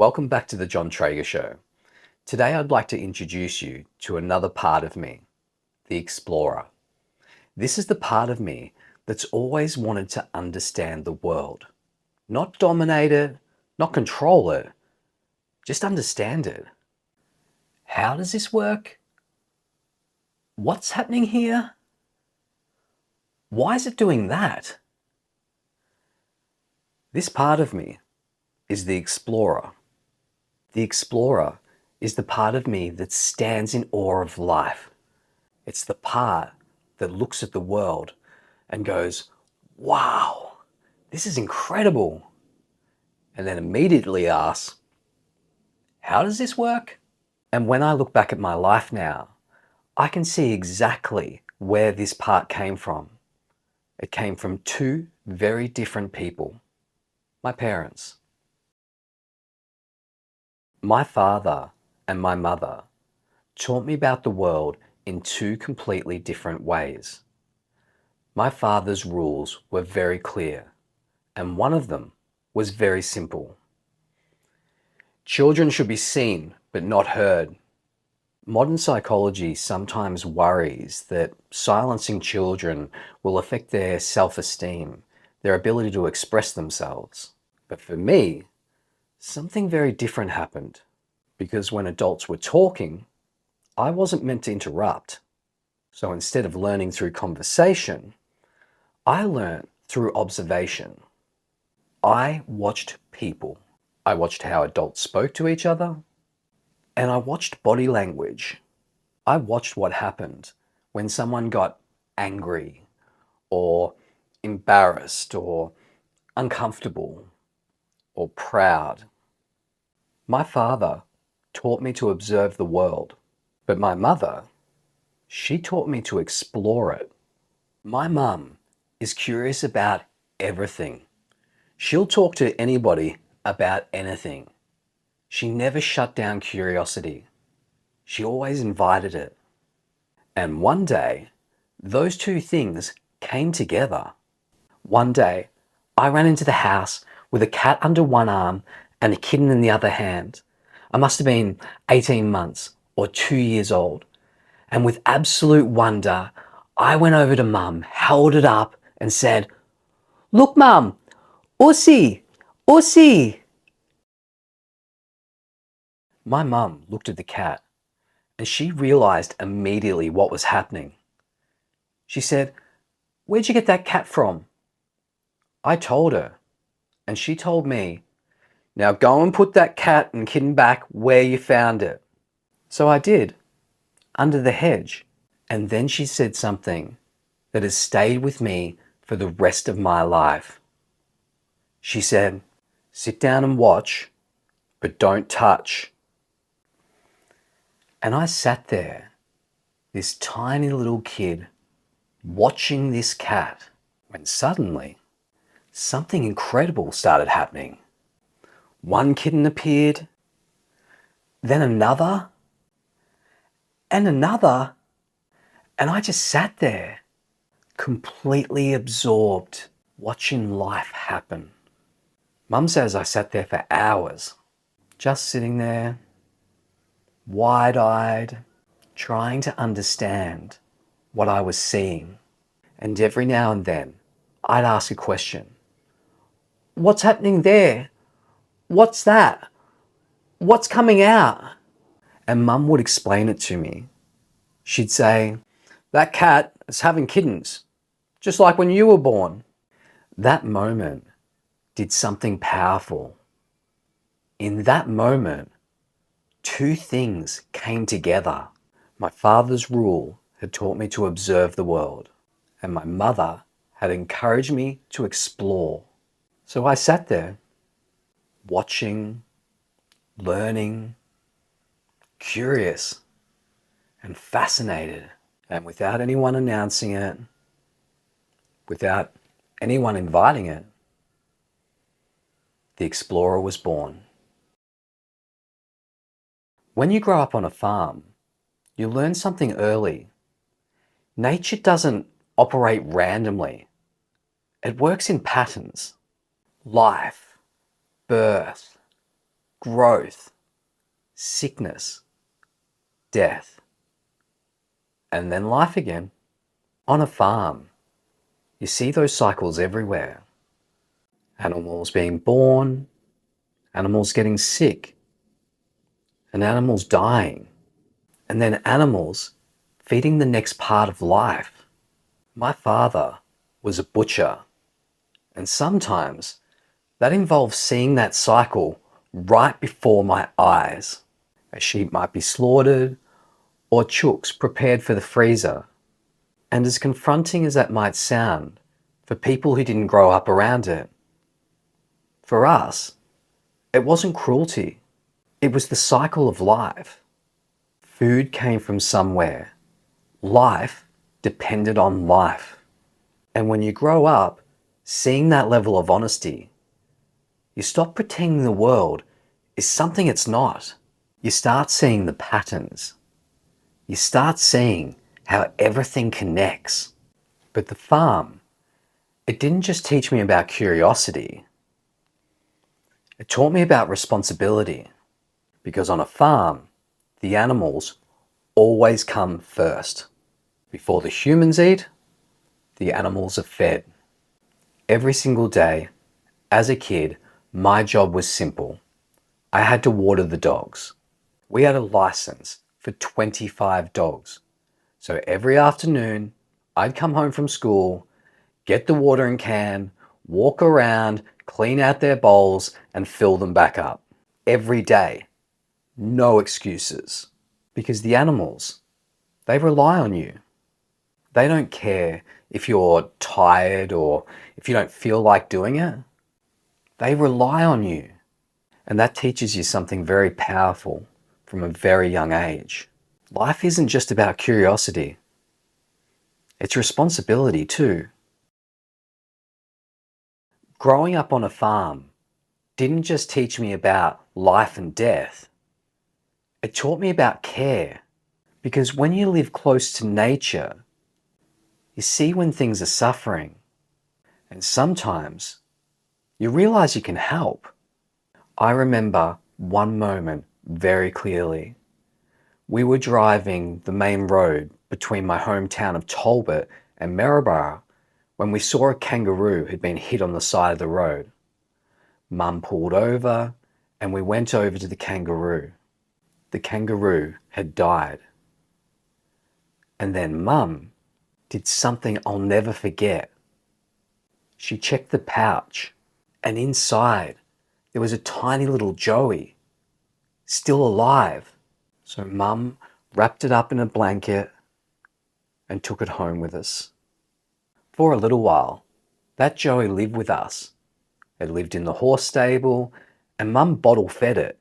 Welcome back to the John Trager Show. Today I'd like to introduce you to another part of me, the explorer. This is the part of me that's always wanted to understand the world. Not dominate it, not control it, just understand it. How does this work? What's happening here? Why is it doing that? This part of me is the explorer. The explorer is the part of me that stands in awe of life. It's the part that looks at the world and goes, wow, this is incredible. And then immediately asks, how does this work? And when I look back at my life now, I can see exactly where this part came from. It came from two very different people, my parents. My father and my mother taught me about the world in two completely different ways. My father's rules were very clear, and one of them was very simple. Children should be seen but not heard. Modern psychology sometimes worries that silencing children will affect their self-esteem, their ability to express themselves. But for me, something very different happened, because when adults were talking, I wasn't meant to interrupt. So instead of learning through conversation, I learned through observation. I watched people. I watched how adults spoke to each other, and I watched body language. I watched what happened when someone got angry or embarrassed or uncomfortable or proud. My father taught me to observe the world, but my mother, she taught me to explore it. My mum is curious about everything. She'll talk to anybody about anything. She never shut down curiosity. She always invited it. And one day, those two things came together. One day, I ran into the house with a cat under one arm and a kitten in the other hand. I must have been 18 months or 2 years old. And with absolute wonder, I went over to Mum, held it up and said, "Look, Mum, Aussie, Aussie." My mum looked at the cat and she realized immediately what was happening. She said, "Where'd you get that cat from?" I told her, and she told me, "Now go and put that cat and kitten back where you found it." So I did, under the hedge. And then she said something that has stayed with me for the rest of my life. She said, "Sit down and watch, but don't touch." And I sat there, this tiny little kid, watching this cat, when suddenly something incredible started happening. One kitten appeared, then another, and another, and I just sat there, completely absorbed, watching life happen. Mum says I sat there for hours, just sitting there, wide-eyed, trying to understand what I was seeing. And every now and then, I'd ask a question. "What's happening there? What's that? What's coming out?" And Mum would explain it to me. She'd say, "That cat is having kittens, just like when you were born." That moment did something powerful. In that moment, two things came together. My father's rule had taught me to observe the world, and my mother had encouraged me to explore. So I sat there, watching, learning, curious, and fascinated. And without anyone announcing it, without anyone inviting it, the explorer was born. When you grow up on a farm, you learn something early. Nature doesn't operate randomly. It works in patterns. Life, birth, growth, sickness, death, and then life again. On a farm, you see those cycles everywhere. Animals being born, animals getting sick, and animals dying, and then animals feeding the next part of life. My father was a butcher, and sometimes that involves seeing that cycle right before my eyes. A sheep might be slaughtered, or chooks prepared for the freezer. And as confronting as that might sound, for people who didn't grow up around it, for us, it wasn't cruelty. It was the cycle of life. Food came from somewhere. Life depended on life. And when you grow up, seeing that level of honesty, you stop pretending the world is something it's not. You start seeing the patterns. You start seeing how everything connects. But the farm, it didn't just teach me about curiosity. It taught me about responsibility. Because on a farm, the animals always come first. Before the humans eat, the animals are fed. Every single day, as a kid, my job was simple. I had to water the dogs. We had a license for 25 dogs. So every afternoon, I'd come home from school, get the watering can, walk around, clean out their bowls, and fill them back up. Every day. No excuses. Because the animals, they rely on you. They don't care if you're tired or if you don't feel like doing it. They rely on you. And that teaches you something very powerful from a very young age. Life isn't just about curiosity. It's responsibility too. Growing up on a farm didn't just teach me about life and death. It taught me about care. Because when you live close to nature, you see when things are suffering. And sometimes you realize you can help. I remember one moment very clearly. We were driving the main road between my hometown of Talbot and Maryborough when we saw a kangaroo had been hit on the side of the road. Mum pulled over and we went over to the kangaroo. The kangaroo had died. And then Mum did something I'll never forget. She checked the pouch, and inside there was a tiny little Joey, still alive. So Mum wrapped it up in a blanket and took it home with us. For a little while, that Joey lived with us. It lived in the horse stable, and Mum bottle fed it.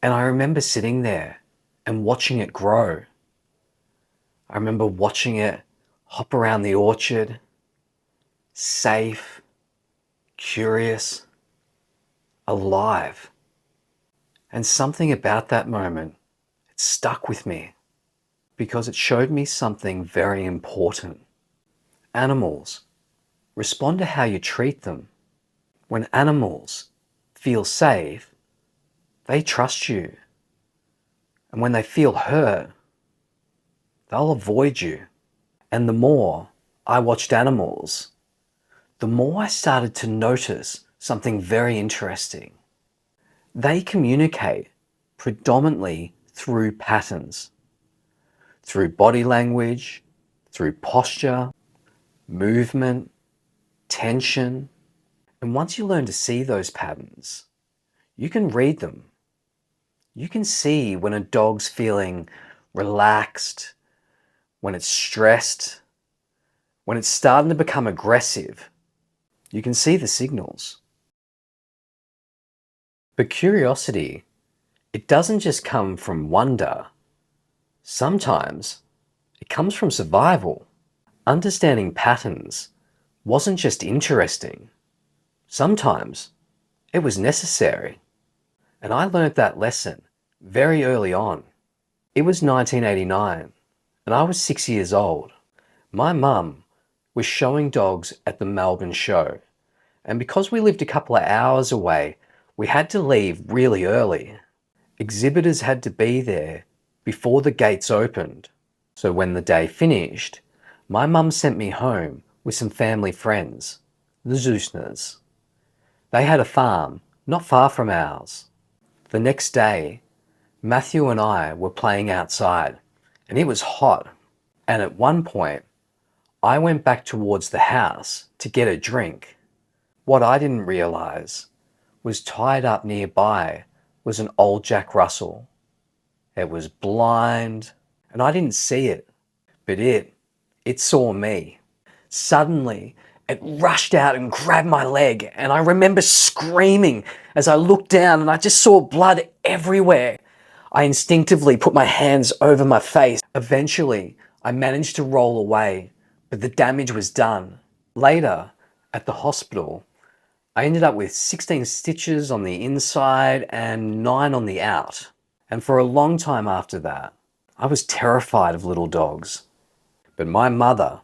And I remember sitting there and watching it grow. I remember watching it hop around the orchard, safe, curious, alive. And something about that moment, it stuck with me because it showed me something very important. Animals respond to how you treat them. When animals feel safe, they trust you. And when they feel hurt, they'll avoid you. And the more I watched animals, the more I started to notice something very interesting. They communicate predominantly through patterns, through body language, through posture, movement, tension. And once you learn to see those patterns, you can read them. You can see when a dog's feeling relaxed, when it's stressed, when it's starting to become aggressive. You can see the signals. But curiosity, it doesn't just come from wonder. Sometimes it comes from survival. Understanding patterns wasn't just interesting. Sometimes it was necessary. And I learned that lesson very early on. It was 1989 and I was 6 years old. My mum was showing dogs at the Melbourne show. And because we lived a couple of hours away, We had to leave really early. Exhibitors had to be there before the gates opened. So when the day finished, my mum sent me home with some family friends, the Zusners. They had a farm not far from ours. The next day, Matthew and I were playing outside, and it was hot. And at one point, I went back towards the house to get a drink. What I didn't realise was tied up nearby was an old Jack Russell. It was blind, and I didn't see it, but it saw me. Suddenly, it rushed out and grabbed my leg, and I remember screaming as I looked down and I just saw blood everywhere. I instinctively put my hands over my face. Eventually, I managed to roll away, but the damage was done. Later, at the hospital, I ended up with 16 stitches on the inside and 9 on the out. And for a long time after that, I was terrified of little dogs. But my mother,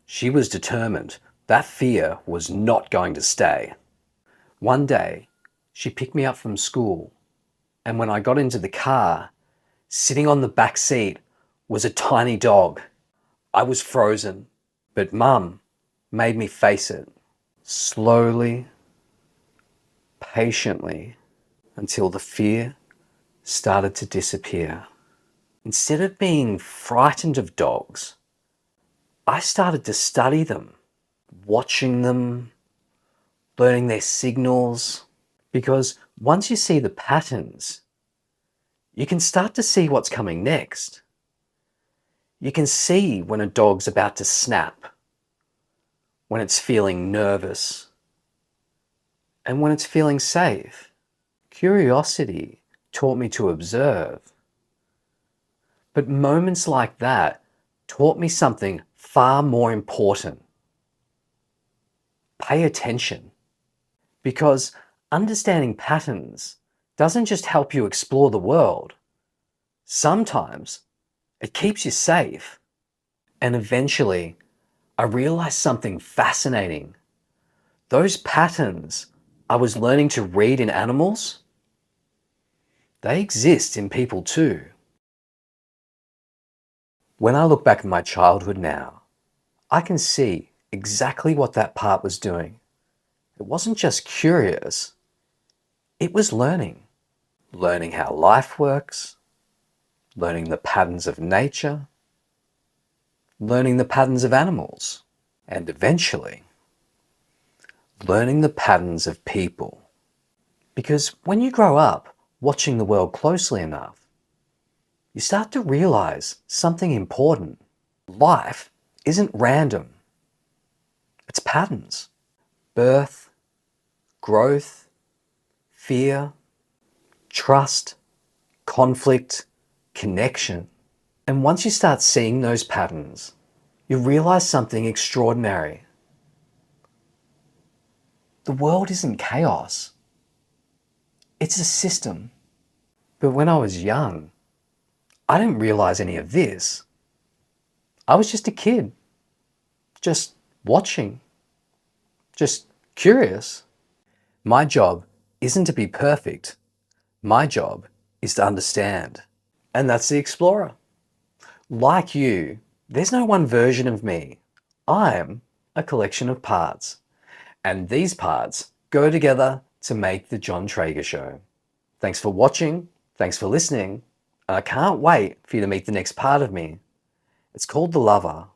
she was determined that fear was not going to stay. One day, she picked me up from school, and when I got into the car, sitting on the back seat was a tiny dog. I was frozen, but Mum made me face it, slowly, patiently, until the fear started to disappear. Instead of being frightened of dogs, I started to study them, watching them, learning their signals, because once you see the patterns, you can start to see what's coming next. You can see when a dog's about to snap, when it's feeling nervous, and when it's feeling safe. Curiosity taught me to observe. But moments like that taught me something far more important. Pay attention. Because understanding patterns doesn't just help you explore the world. Sometimes it keeps you safe. And eventually, I realized something fascinating. Those patterns I was learning to read in animals, they exist in people too. When I look back at my childhood now, I can see exactly what that part was doing. It wasn't just curious, it was learning. Learning how life works, learning the patterns of nature, learning the patterns of animals, and eventually, learning the patterns of people. Because when you grow up watching the world closely enough, you start to realize something important. Life isn't random. It's patterns. Birth, growth, fear, trust, conflict, connection. And once you start seeing those patterns, you realize something extraordinary. The world isn't chaos. It's a system. But when I was young, I didn't realize any of this. I was just a kid, just watching, just curious. My job isn't to be perfect. My job is to understand. And that's the explorer. Like you, there's no one version of me. I'm a collection of parts. And these parts go together to make the John Trager Show. Thanks for watching. Thanks for listening. And I can't wait for you to meet the next part of me. It's called The Lover.